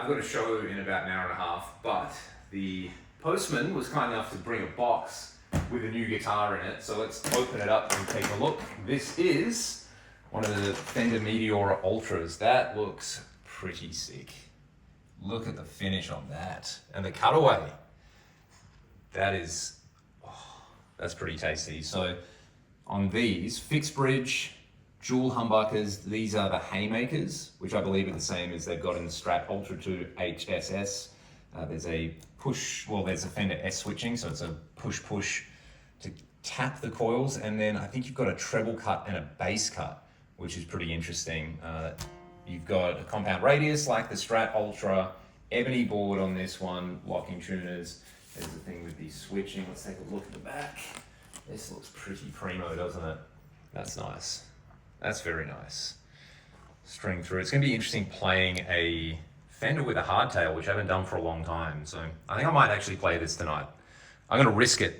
I've got a show in about an hour and a half, but the postman was kind enough to bring a box with a new guitar in it. So let's open it up and take a look. This is one of the Fender Meteora Ultras. That looks pretty sick. Look at the finish on that. And the cutaway. That's pretty tasty. So on these, fixed bridge, dual humbuckers, these are the haymakers, which I believe are the same as they've got in the Strat Ultra 2 HSS. There's a Fender S switching, so it's a push to tap the coils, and then I think you've got a treble cut and a bass cut, which is pretty interesting. You've got a compound radius like the Strat Ultra, ebony board on this one, locking tuners. There's the thing with the switching. Let's take a look at the back. This looks pretty primo, doesn't it? That's nice. That's very nice. String through. It's going to be interesting playing a Fender with a hardtail, which I haven't done for a long time. So I think I might actually play this tonight. I'm going to risk it.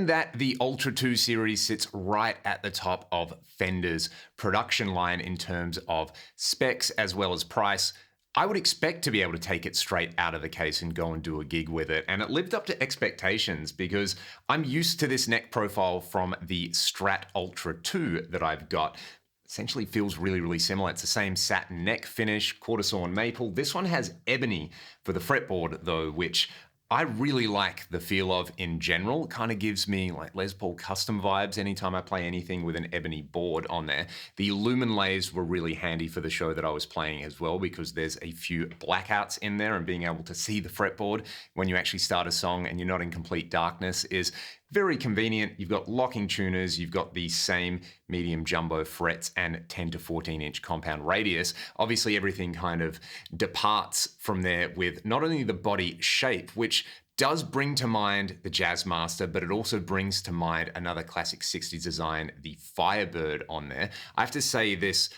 That the Ultra 2 series sits right at the top of Fender's production line in terms of specs as well as price, I would expect to be able to take it straight out of the case and go and do a gig with it. And it lived up to expectations because I'm used to this neck profile from the Strat Ultra 2 that I've got. Essentially feels really, really similar. It's the same satin neck finish, quarter sawn maple. This one has ebony for the fretboard though, which I really like the feel of in general. It kind of gives me like Les Paul custom vibes anytime I play anything with an ebony board on there. The lumen layers were really handy for the show that I was playing as well because there's a few blackouts in there, and being able to see the fretboard when you actually start a song and you're not in complete darkness is very convenient. You've got locking tuners, you've got the same medium jumbo frets and 10 to 14 inch compound radius. Obviously everything kind of departs from there with not only the body shape, which does bring to mind the Jazzmaster, but it also brings to mind another classic 60s design, the Firebird on there. I have to say this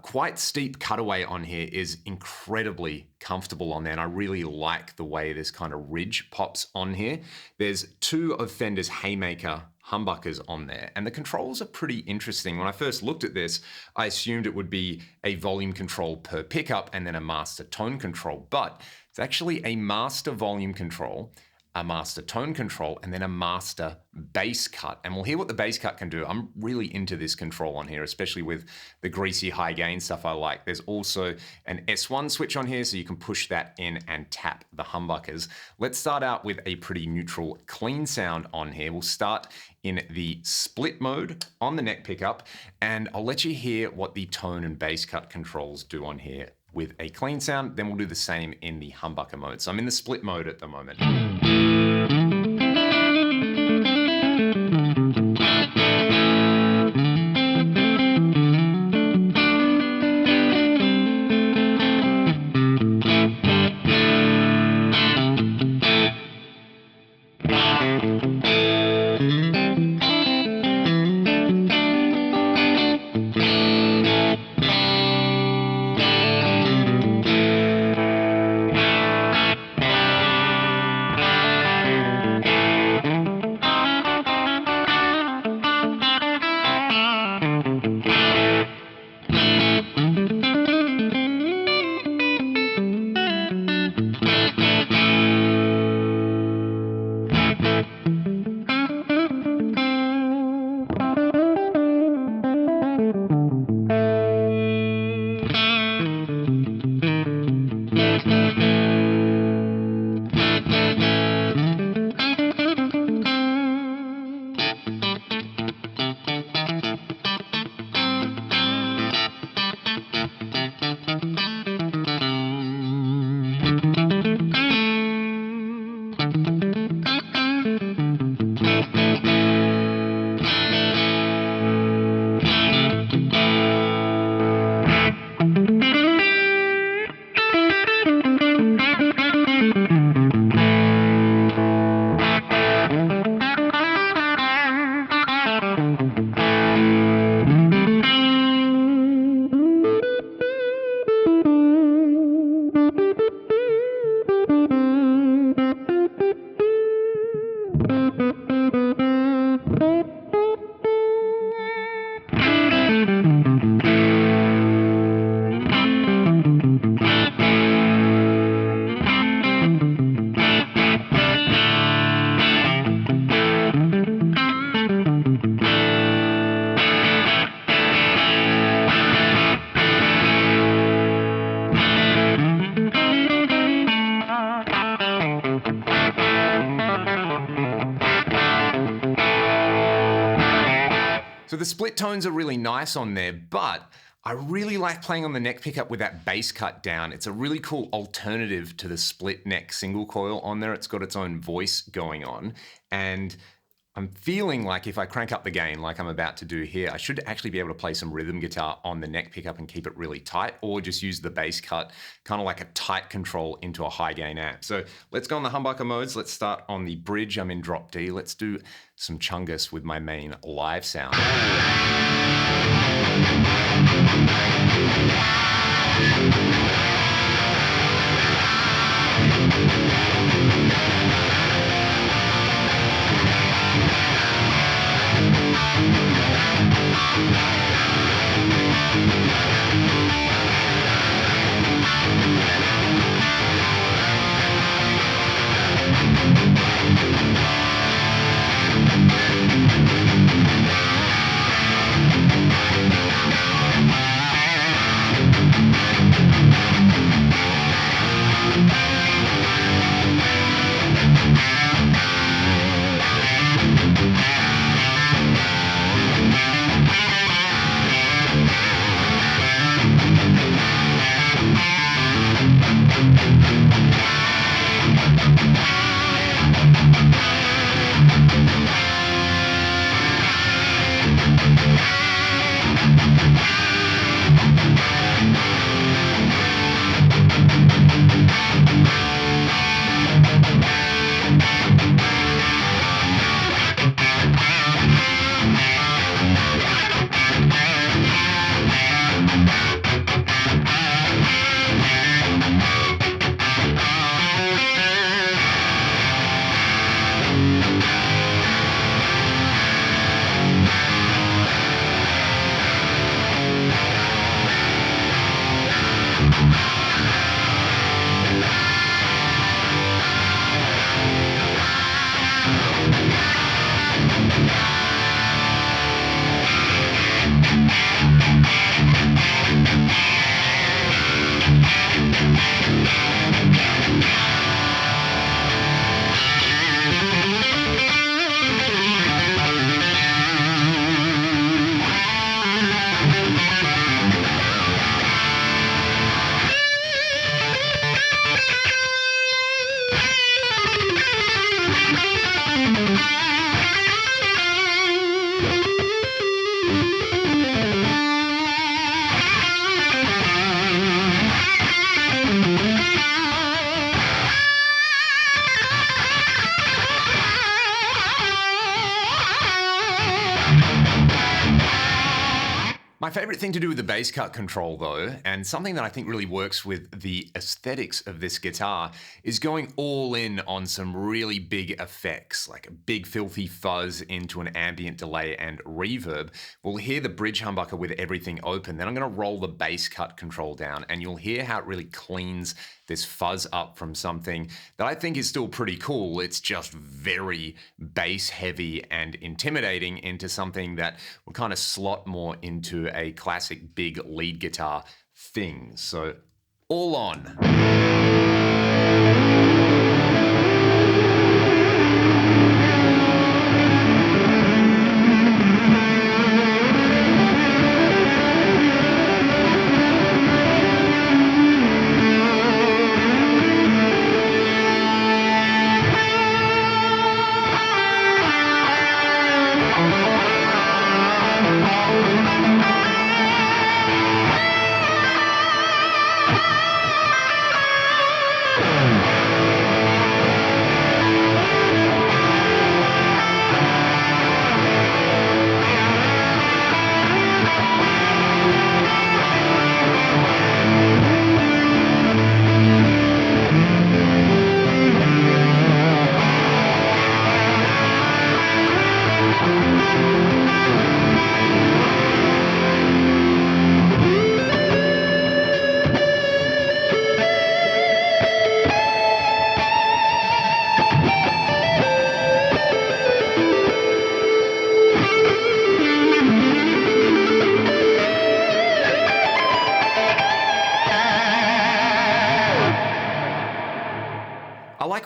quite steep cutaway on here is incredibly comfortable on there, and I really like the way this kind of ridge pops on here. There's two of Fender's Haymaker humbuckers on there, and the controls are pretty interesting. When I first looked at this, I assumed it would be a volume control per pickup and then a master tone control, but it's actually a master volume control, a master tone control, and then a master bass cut. And we'll hear what the bass cut can do. I'm really into this control on here, especially with the greasy high gain stuff I like. There's also an S1 switch on here, so you can push that in and tap the humbuckers. Let's start out with a pretty neutral, clean sound on here. We'll start in the split mode on the neck pickup, and I'll let you hear what the tone and bass cut controls do on here with a clean sound. Then we'll do the same in the humbucker mode. So I'm in the split mode at the moment. So the split tones are really nice on there, but I really like playing on the neck pickup with that bass cut down. It's a really cool alternative to the split neck single coil on there. It's got its own voice going on. And I'm feeling like if I crank up the gain like I'm about to do here, I should actually be able to play some rhythm guitar on the neck pickup and keep it really tight, or just use the bass cut kind of like a tight control into a high gain amp. So let's go on the humbucker modes. Let's start on the bridge. I'm in drop D. Let's do some chungus with my main live sound. My favorite thing to do with the bass cut control though, and something that I think really works with the aesthetics of this guitar, is going all in on some really big effects, like a big filthy fuzz into an ambient delay and reverb. We'll hear the bridge humbucker with everything open, then I'm gonna roll the bass cut control down, and you'll hear how it really cleans this fuzz up from something that I think is still pretty cool. It's just very bass heavy and intimidating into something that will kind of slot more into a classic big lead guitar thing. So all on.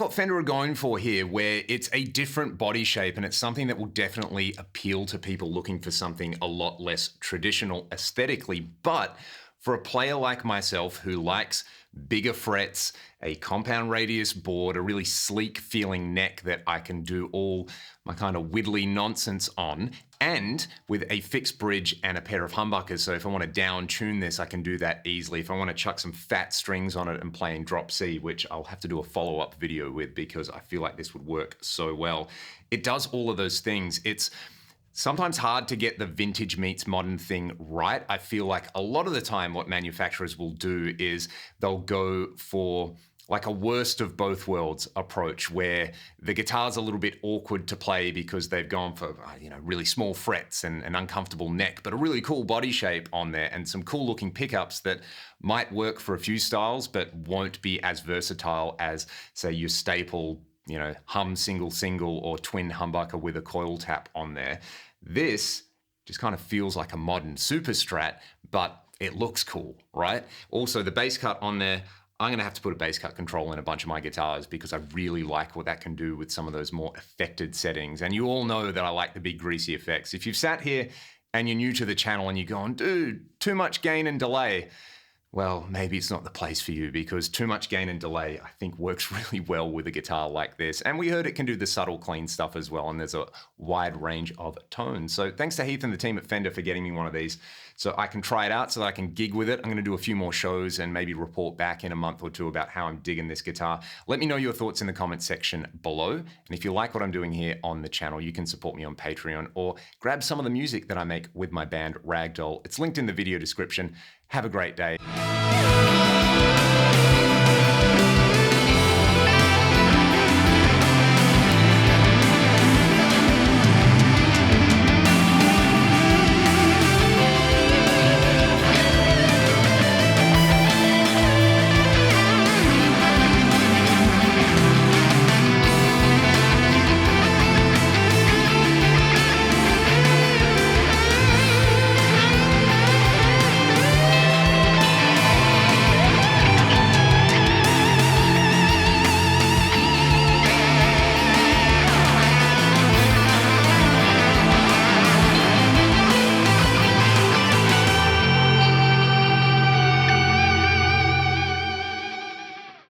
what Fender are going for here, where it's a different body shape and it's something that will definitely appeal to people looking for something a lot less traditional aesthetically. But for a player like myself who likes bigger frets, a compound radius board, a really sleek feeling neck that I can do all my kind of widdly nonsense on, and with a fixed bridge and a pair of humbuckers, so if I want to down tune this, I can do that easily. If I want to chuck some fat strings on it and play in drop C, which I'll have to do a follow-up video with because I feel like this would work so well. It does all of those things. It's sometimes hard to get the vintage meets modern thing right. I feel like a lot of the time what manufacturers will do is they'll go for like a worst of both worlds approach where the guitar's a little bit awkward to play because they've gone for really small frets and an uncomfortable neck, but a really cool body shape on there and some cool looking pickups that might work for a few styles but won't be as versatile as, say, your staple hum single or twin humbucker with a coil tap on there. This just kind of feels like a modern super strat, but it looks cool, right? Also, the bass cut on there, I'm gonna have to put a bass cut control in a bunch of my guitars because I really like what that can do with some of those more affected settings. And you all know that I like the big greasy effects. If you've sat here and you're new to the channel and you're going, dude, too much gain and delay, well, maybe it's not the place for you because too much gain and delay, I think, works really well with a guitar like this. And we heard it can do the subtle clean stuff as well, and there's a wide range of tones. So thanks to Heath and the team at Fender for getting me one of these so I can try it out, so that I can gig with it. I'm gonna do a few more shows and maybe report back in a month or two about how I'm digging this guitar. Let me know your thoughts in the comment section below. And if you like what I'm doing here on the channel, you can support me on Patreon or grab some of the music that I make with my band Ragdoll. It's linked in the video description. Have a great day.